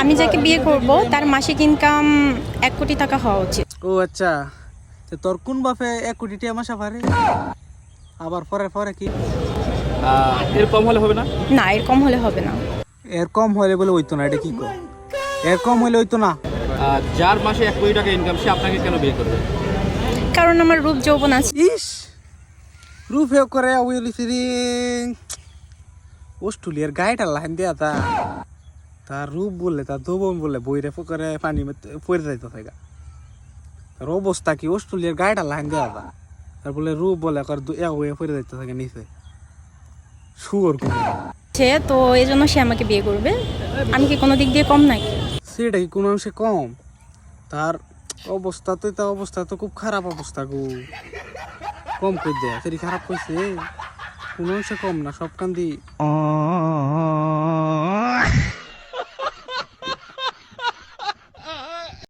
আমি যাকে বিয়ে করব তার মাসিক ইনকাম 1 কোটি টাকা হওয়া উচিত। ও আচ্ছা, তো তোর কোন বাপে 1 কোটি টাকা মাসা পারে? আবার পরে পরে কি এর কম হলে হবে না? না, এর কম হলে হবে না। এর কম হলে বলে হইতো না, এটা কি কর? এর কম হলে হইতো না? যার মাসে 1 কোটি টাকা ইনকাম সে আপনাকে কেন বিয়ে করবে? কারণ আমার রূপ যৌবন আছে। ইস, রূপে করে ওই লিসিরি অস্ট্রেলিয়ার গাইটা লাইন দেয়া তার রূপ বললে তার দোবন বললে বইরে করে পানি পড়ে যাইতো থাকে। তার অবস্থা কি অস্ট্রেলিয়ার গাইটা লাইন দেয়া তার বলে রূপ বলে পড়ে যাইতে থাকে নিচে শুয়োর করে। তো এই জন্য সে আমাকে বিয়ে করবে। আমি কি কোনো দিক দিয়ে কম নাকি? সেটা কি কোনো অংশে কম? তার অবস্থা তো খুব খারাপ অবস্থা গো। কম কই দেয় সেটি খারাপ কইছে, কোনো অংশে কম না, সব কান্দি।